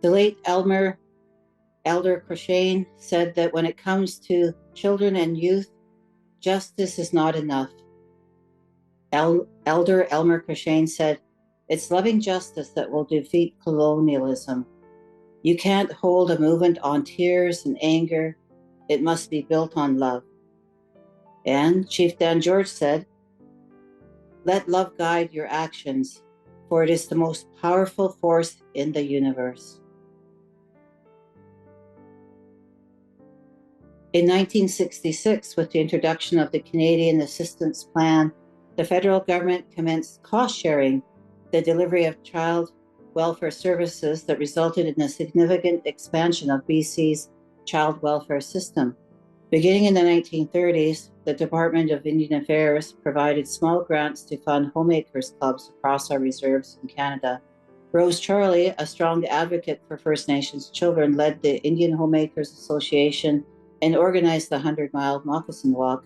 The late Elmer, Elder Courchene, said that when it comes to children and youth, justice is not enough. Elder Elmer Courchene said, "It's loving justice that will defeat colonialism. You can't hold a movement on tears and anger. It must be built on love." And Chief Dan George said, "Let love guide your actions, for it is the most powerful force in the universe." In 1966, with the introduction of the Canadian Assistance Plan, the federal government commenced cost-sharing the delivery of child welfare services that resulted in a significant expansion of BC's child welfare system. Beginning in the 1930s, the Department of Indian Affairs provided small grants to fund Homemakers clubs across our reserves in Canada. Rose Charlie, a strong advocate for First Nations children, led the Indian Homemakers Association and organized the 100-mile Moccasin Walk.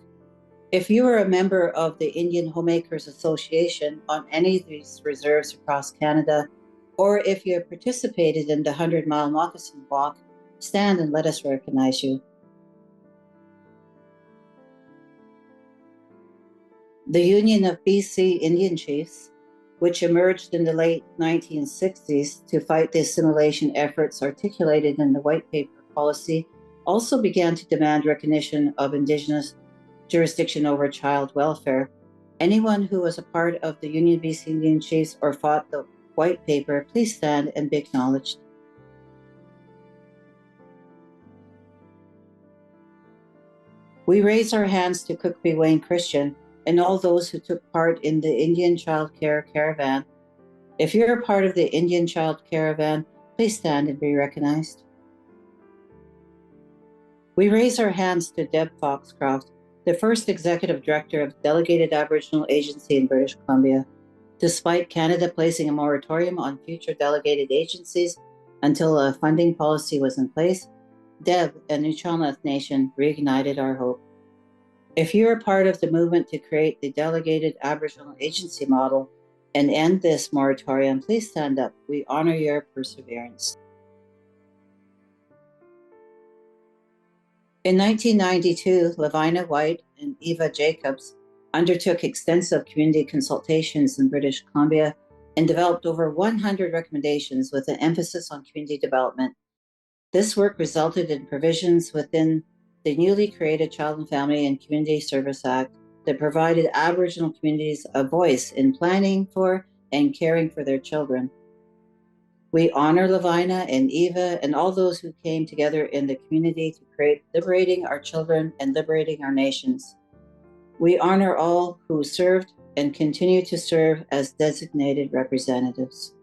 If you are a member of the Indian Homemakers Association on any of these reserves across Canada, or if you have participated in the 100-mile Moccasin Walk, stand and let us recognize you. The Union of BC Indian Chiefs, which emerged in the late 1960s to fight the assimilation efforts articulated in the White Paper policy, also began to demand recognition of Indigenous jurisdiction over child welfare. Anyone who was a part of the Union of BC Indian Chiefs or fought the White Paper, please stand and be acknowledged. We raise our hands to Cookby Wayne Christian and all those who took part in the Indian Child Care Caravan. If you're a part of the Indian Child Caravan, please stand and be recognized. We raise our hands to Deb Foxcroft, the first executive director of Delegated Aboriginal Agency in British Columbia. Despite Canada placing a moratorium on future delegated agencies until a funding policy was in place, Deb and Nuu-chah-nulth Nation reignited our hope. If you're a part of the movement to create the Delegated Aboriginal Agency model and end this moratorium, please stand up. We honor your perseverance. In 1992, Lavina White and Eva Jacobs undertook extensive community consultations in British Columbia and developed over 100 recommendations with an emphasis on community development. This work resulted in provisions within the newly created Child and Family and Community Service Act that provided Aboriginal communities a voice in planning for and caring for their children. We honor Lavina and Eva and all those who came together in the community to create Liberating Our Children and Liberating Our Nations. We honor all who served and continue to serve as designated representatives.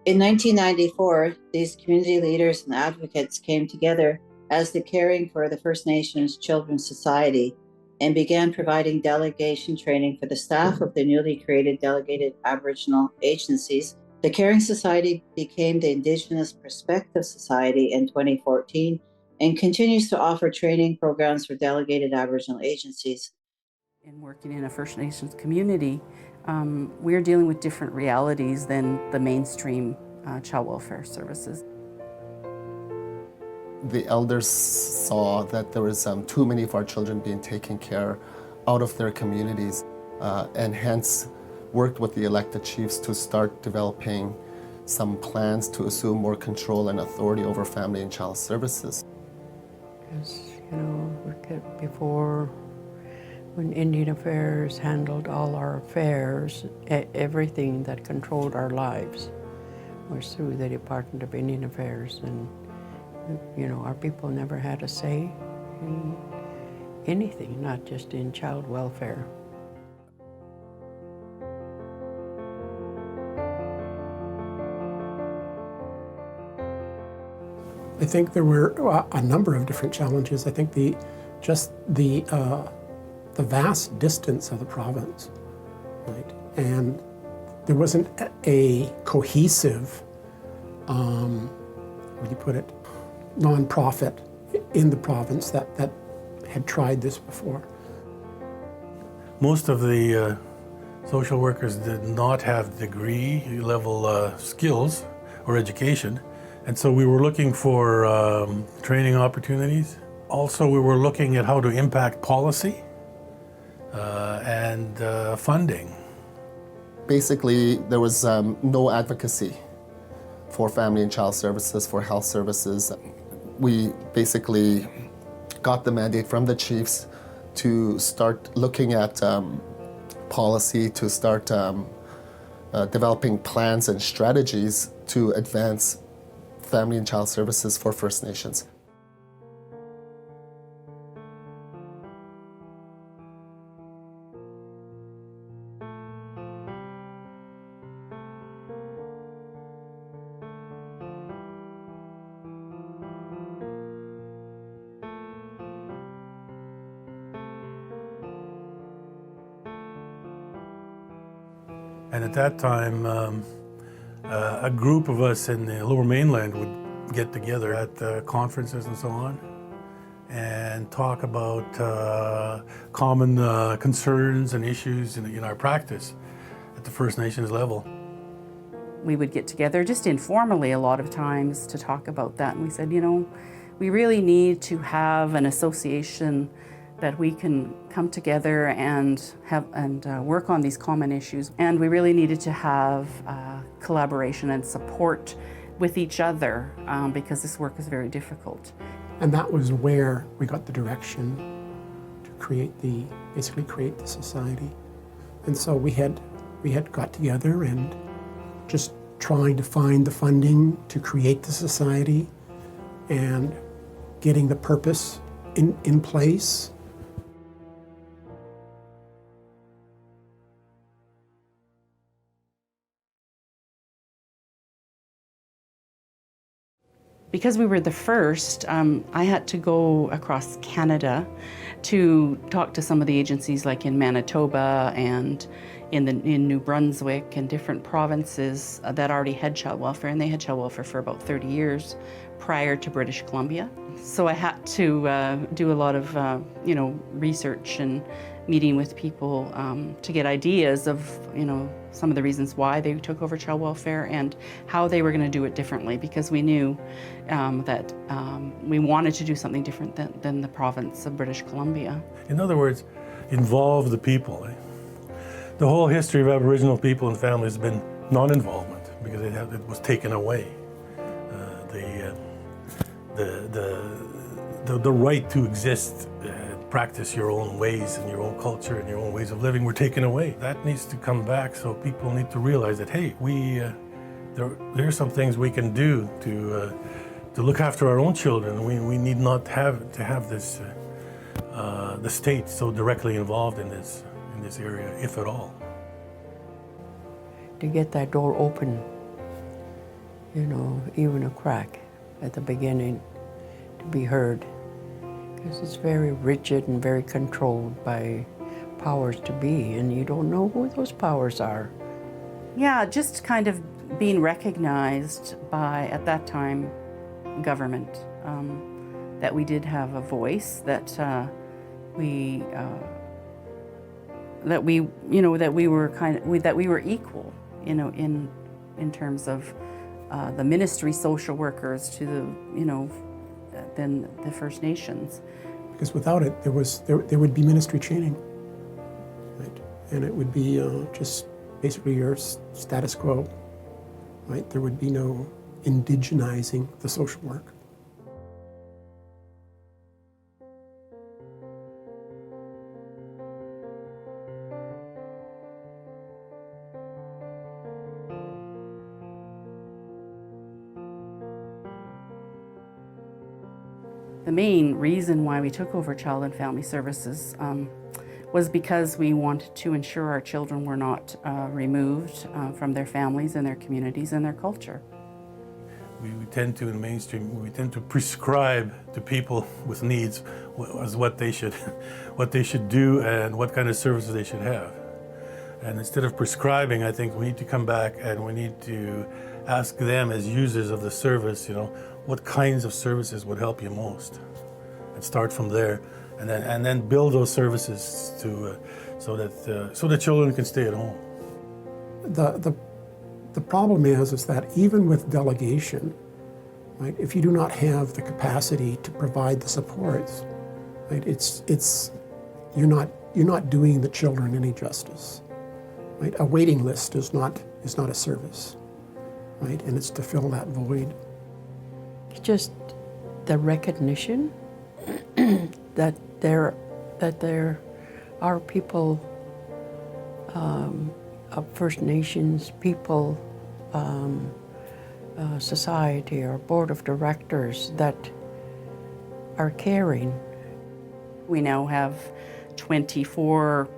In 1994, these community leaders and advocates came together as the Caring for the First Nations Children's Society and began providing delegation training for the staff of the newly created Delegated Aboriginal Agencies. The Caring Society became the Indigenous Perspective Society in 2014 and continues to offer training programs for delegated Aboriginal agencies. In working in a First Nations community, we're dealing with different realities than the mainstream child welfare services. The elders saw that there was too many of our children being taken care out of their communities, and hence worked with the elected chiefs to start developing some plans to assume more control and authority over family and child services. Because, before, when Indian Affairs handled all our affairs, everything that controlled our lives was through the Department of Indian Affairs, and our people never had a say in anything, not just in child welfare. I think there were a number of different challenges. I think the vast distance of the province, right? And there wasn't a cohesive, what do you put it, nonprofit in the province that had tried this before. Most of the social workers did not have degree level skills or education. And so we were looking for training opportunities. Also, we were looking at how to impact policy and funding. Basically, there was no advocacy for family and child services, for health services. We basically got the mandate from the chiefs to start looking at policy, to start developing plans and strategies to advance family and child services for First Nations. And at that time, a group of us in the Lower Mainland would get together at conferences and so on and talk about common concerns and issues in our practice at the First Nations level. We would get together just informally a lot of times to talk about that. And we said, you know, we really need to have an association that we can come together and work on these common issues. And we really needed to have collaboration and support with each other because this work is very difficult. And that was where we got the direction to basically create the society. And so we had got together and just trying to find the funding to create the society and getting the purpose in place. Because we were the first, I had to go across Canada to talk to some of the agencies like in Manitoba and in New Brunswick and different provinces that already had child welfare, and they had child welfare for about 30 years prior to British Columbia. So I had to do a lot of research and meeting with people to get ideas of some of the reasons why they took over child welfare and how they were going to do it differently, because we knew that we wanted to do something different than the province of British Columbia. In other words, involve the people. The whole history of Aboriginal people and families has been non-involvement because it was taken away. The right to exist, practice your own ways and your own culture and your own ways of living were taken away. That needs to come back, so people need to realize that, hey, there are some things we can do to look after our own children. We need not have to have this the state so directly involved in this area, if at all. To get that door open, even a crack at the beginning, to be heard. Because it's very rigid and very controlled by powers to be, and you don't know who those powers are. Yeah, just kind of being recognized by, at that time, government, that we did have a voice, that we were equal, in terms of the ministry social workers to the, than the First Nations. Because without it, there would be ministry chaining, right? And it would be just basically your status quo, right? There would be no indigenizing the social work. The main reason why we took over Child and Family Services was because we wanted to ensure our children were not removed from their families and their communities and their culture. We tend to, in mainstream, we tend to prescribe to people with needs as what they should do and what kind of services they should have. And instead of prescribing, I think we need to come back and we need to ask them as users of the service, what kinds of services would help you most, and start from there, and then build those services so that children can stay at home. The The problem is that even with delegation, right, if you do not have the capacity to provide the supports, right, you're not doing the children any justice. Right? A waiting list is not a service, right? And it's to fill that void. It's just the recognition that there are people of First Nations people, society or board of directors that are caring. We now have 24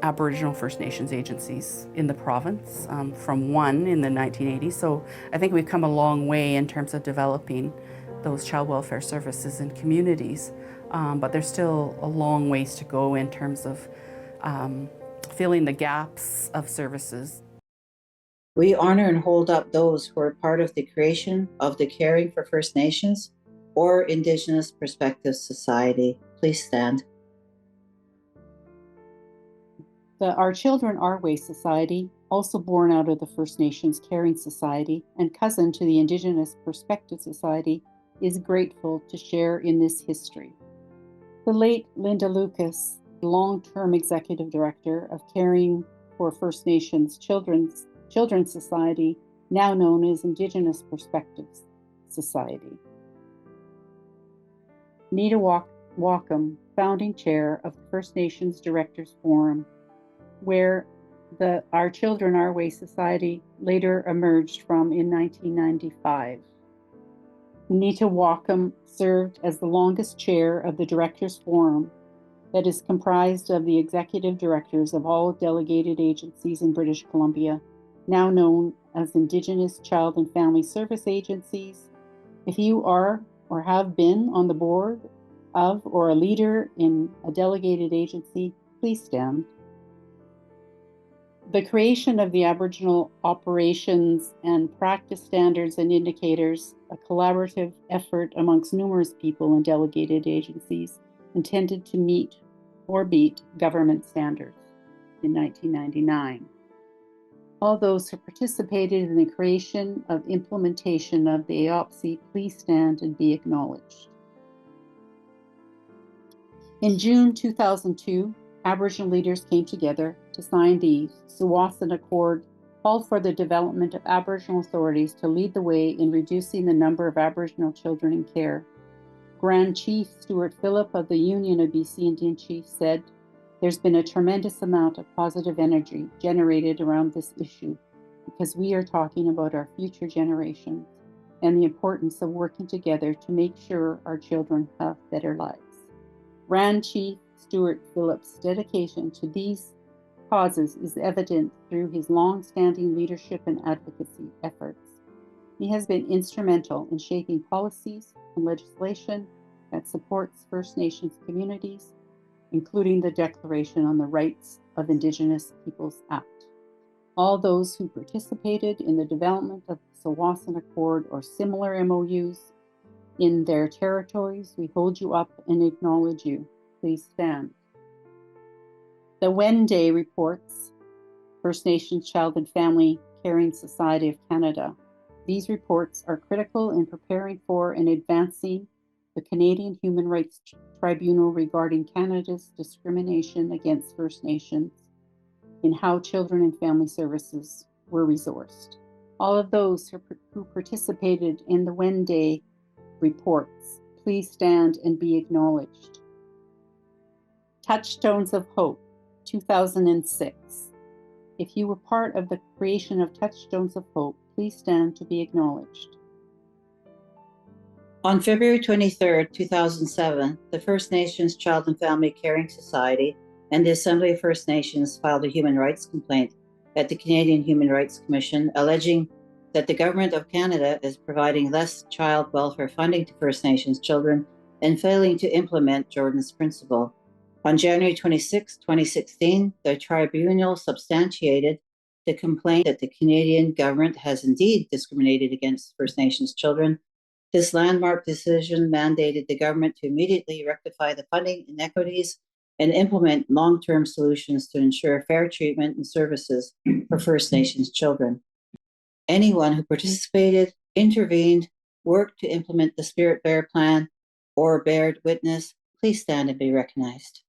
Aboriginal First Nations agencies in the province, from one in the 1980s. So I think we've come a long way in terms of developing those child welfare services in communities, but there's still a long ways to go in terms of filling the gaps of services. We honor and hold up those who are part of the creation of the Caring for First Nations or Indigenous Perspective Society. Please stand. The Our Children Our Way Society, also born out of the First Nations Caring Society and cousin to the Indigenous Perspective Society, is grateful to share in this history. The late Linda Lucas, long-term executive director of Caring for First Nations Children's Society, now known as Indigenous Perspectives Society. Nita Wacom, founding chair of the First Nations Directors Forum, where the Our Children Our Way Society later emerged from in 1995. Nita Wacom served as the longest chair of the Directors Forum that is comprised of the executive directors of all delegated agencies in British Columbia, now known as Indigenous Child and Family Service Agencies. If you are or have been on the board of or a leader in a delegated agency, please stand. The creation of the Aboriginal Operations and Practice Standards and Indicators, a collaborative effort amongst numerous people and delegated agencies intended to meet or beat government standards in 1999. All those who participated in the creation of implementation of the AOPSI, please stand and be acknowledged. In June 2002, Aboriginal leaders came together to sign the Tsawwassen Accord, called for the development of Aboriginal authorities to lead the way in reducing the number of Aboriginal children in care. Grand Chief Stuart Phillip of the Union of BC Indian Chiefs said, "There's been a tremendous amount of positive energy generated around this issue because we are talking about our future generations and the importance of working together to make sure our children have better lives." Grand Chief Stuart Phillip's dedication to these causes is evident through his long-standing leadership and advocacy efforts. He has been instrumental in shaping policies and legislation that supports First Nations communities, including the Declaration on the Rights of Indigenous Peoples Act. All those who participated in the development of the Tsawwassen Accord or similar MOUs in their territories, we hold you up and acknowledge you. Please stand. The Wenday reports, First Nations Child and Family Caring Society of Canada. These reports are critical in preparing for and advancing the Canadian Human Rights Tribunal regarding Canada's discrimination against First Nations in how children and family services were resourced. All of those who participated in the Wenday reports, please stand and be acknowledged. Touchstones of Hope, 2006. If you were part of the creation of Touchstones of Hope, please stand to be acknowledged. On February 23, 2007, the First Nations Child and Family Caring Society and the Assembly of First Nations filed a human rights complaint at the Canadian Human Rights Commission, alleging that the Government of Canada is providing less child welfare funding to First Nations children and failing to implement Jordan's Principle. On January 26, 2016, the tribunal substantiated the complaint that the Canadian government has indeed discriminated against First Nations children. This landmark decision mandated the government to immediately rectify the funding inequities and implement long-term solutions to ensure fair treatment and services for First Nations children. Anyone who participated, intervened, worked to implement the Spirit Bear Plan, or bared witness, please stand and be recognized.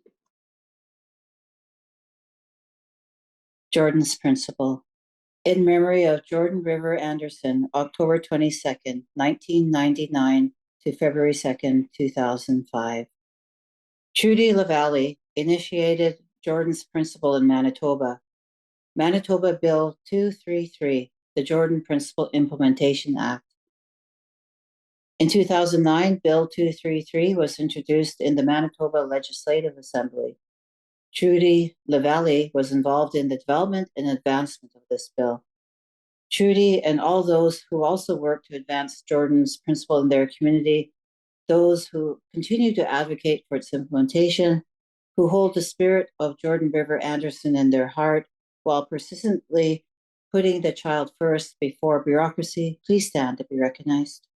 Jordan's Principle. In memory of Jordan River Anderson, October 22nd, 1999 to February 2nd, 2005. Trudy LaValle initiated Jordan's Principle in Manitoba. Manitoba Bill 233, the Jordan Principle Implementation Act. In 2009, Bill 233 was introduced in the Manitoba Legislative Assembly. Trudy LaValle was involved in the development and advancement of this bill. Trudy and all those who also work to advance Jordan's principle in their community, those who continue to advocate for its implementation, who hold the spirit of Jordan River Anderson in their heart while persistently putting the child first before bureaucracy, please stand to be recognized.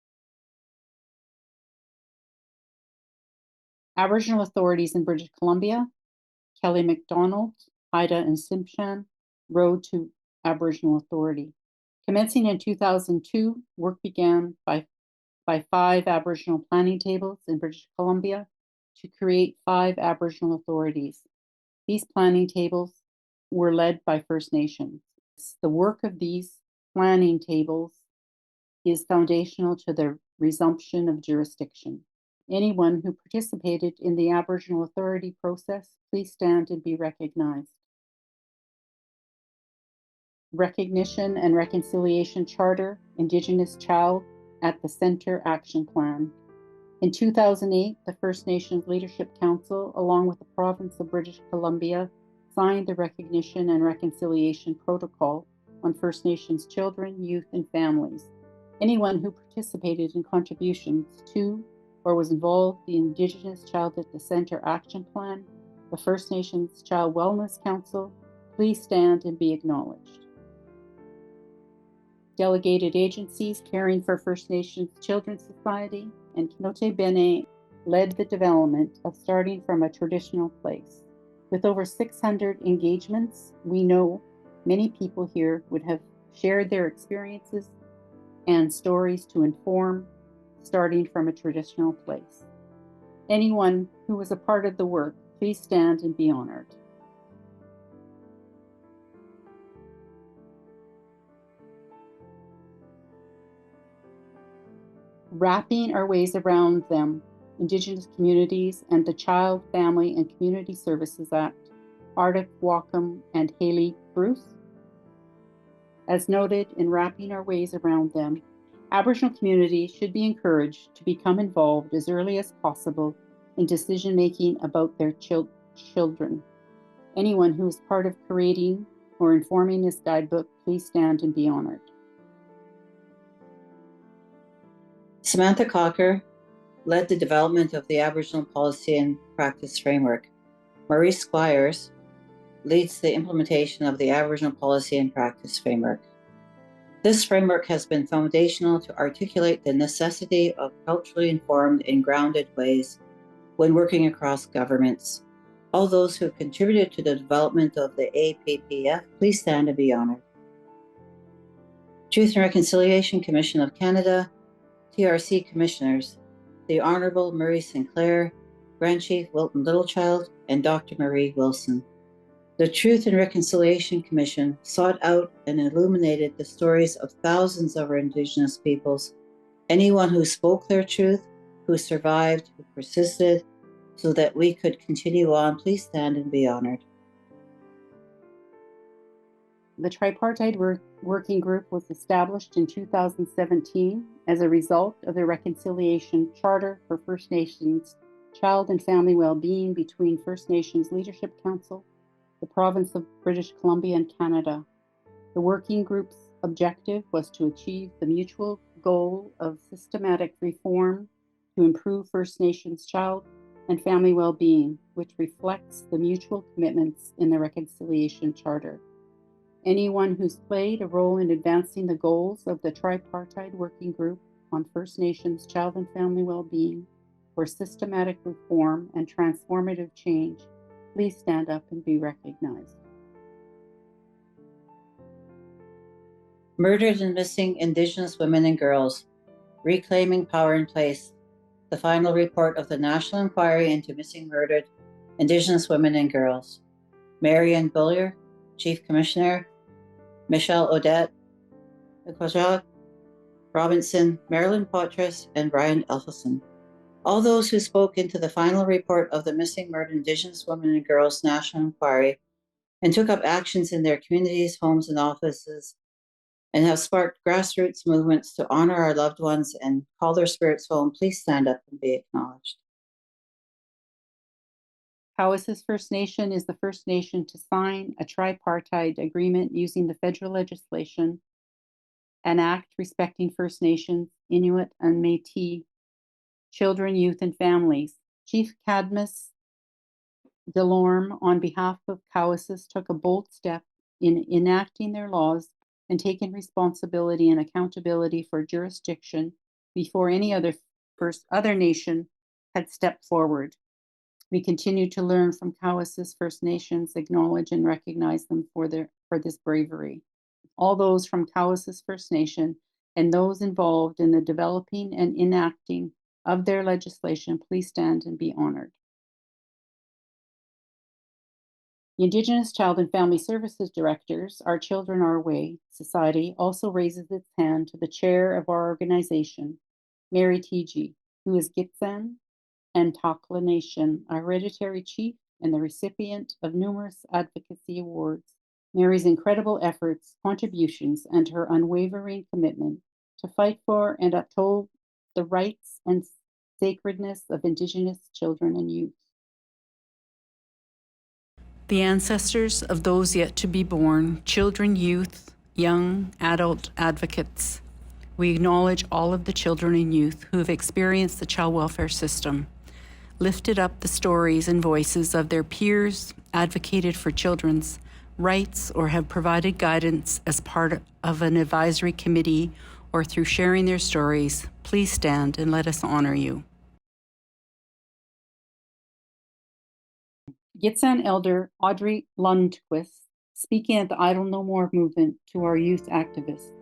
Aboriginal authorities in British Columbia, Kelly MacDonald, Ida and Simpchan, Road to Aboriginal Authority. Commencing in 2002, work began by 5 Aboriginal planning tables in British Columbia to create 5 Aboriginal authorities. These planning tables were led by First Nations. The work of these planning tables is foundational to the resumption of jurisdiction. Anyone who participated in the Aboriginal Authority process, please stand and be recognized. Recognition and Reconciliation Charter, Indigenous Child at the Center Action Plan. In 2008, the First Nations Leadership Council, along with the province of British Columbia, signed the Recognition and Reconciliation Protocol on First Nations children, youth, and families. Anyone who participated in contributions to or was involved in the Indigenous Child at the Center Action Plan, the First Nations Child Wellness Council, please stand and be acknowledged. Delegated agencies caring for First Nations Children's Society and Kinote Bene led the development of starting from a traditional place. With over 600 engagements, we know many people here would have shared their experiences and stories to inform starting from a traditional place. Anyone who was a part of the work, please stand and be honored. Wrapping our ways around them, Indigenous communities and the Child, Family and Community Services Act, Arctic Wacom and Haley Bruce. As noted in Wrapping Our Ways Around Them, Aboriginal communities should be encouraged to become involved as early as possible in decision-making about their children. Anyone who is part of creating or informing this guidebook, please stand and be honored. Samantha Cocker led the development of the Aboriginal Policy and Practice Framework. Maurice Squires leads the implementation of the Aboriginal Policy and Practice Framework. This framework has been foundational to articulate the necessity of culturally informed and grounded ways when working across governments. All those who contributed to the development of the APPF, please stand and be honored. Truth and Reconciliation Commission of Canada, TRC Commissioners, the Honourable Murray Sinclair, Grand Chief Wilton Littlechild, and Dr. Marie Wilson. The Truth and Reconciliation Commission sought out and illuminated the stories of thousands of our Indigenous peoples, anyone who spoke their truth, who survived, who persisted, so that we could continue on. Please stand and be honored. The Tripartite Working Group was established in 2017 as a result of the Reconciliation Charter for First Nations Child and Family Wellbeing between First Nations Leadership Council, the province of British Columbia, and Canada. The working group's objective was to achieve the mutual goal of systematic reform to improve First Nations child and family well-being, which reflects the mutual commitments in the Reconciliation Charter. Anyone who's played a role in advancing the goals of the Tripartite Working Group on First Nations child and family well-being for systematic reform and transformative change, please stand up and be recognized. Murdered and Missing Indigenous Women and Girls, Reclaiming Power in Place, the final report of the National Inquiry into Missing Murdered Indigenous Women and Girls. Marion Bullier, Chief Commissioner, Michelle Odette, Kwajak Robinson, Marilyn Poitras, and Brian Elfison. All those who spoke into the final report of the Missing Murdered Indigenous Women and Girls National Inquiry and took up actions in their communities, homes, and offices, and have sparked grassroots movements to honor our loved ones and call their spirits home, please stand up and be acknowledged. Cowessess First Nation is the first nation to sign a tripartite agreement using the federal legislation, an act respecting First Nations, Inuit, and Métis children, youth, and families. Chief Cadmus Delorme, on behalf of Cowessess, took a bold step in enacting their laws and taking responsibility and accountability for jurisdiction before any other nation had stepped forward. We continue to learn from Cowessess First Nations, acknowledge and recognize them for this bravery. All those from Cowessess First Nation and those involved in the developing and enacting of their legislation, please stand and be honored. The Indigenous Child and Family Services Directors, Our Children Our Way Society, also raises its hand to the chair of our organization, Mary Tiji, who is Gitxsan and Takla Nation, a hereditary chief and the recipient of numerous advocacy awards. Mary's incredible efforts, contributions, and her unwavering commitment to fight for and uphold the rights and sacredness of Indigenous children and youth. The ancestors of those yet to be born, children, youth, young, adult advocates. We acknowledge all of the children and youth who have experienced the child welfare system, lifted up the stories and voices of their peers, advocated for children's rights, or have provided guidance as part of an advisory committee or through sharing their stories. Please stand and let us honor you. Gitxsan Elder Audrey Lundquist, speaking at the Idle No More movement to our youth activists,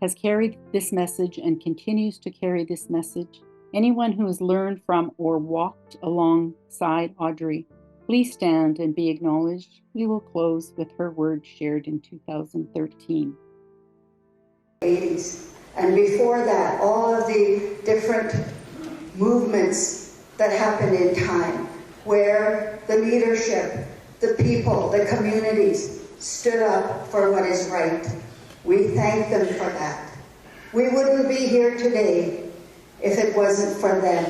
has carried this message and continues to carry this message. Anyone who has learned from or walked alongside Audrey, please stand and be acknowledged. We will close with her words shared in 2013. 80s. And before that, all of the different movements that happened in time, where the leadership, the people, the communities stood up for what is right. We thank them for that. We wouldn't be here today if it wasn't for them.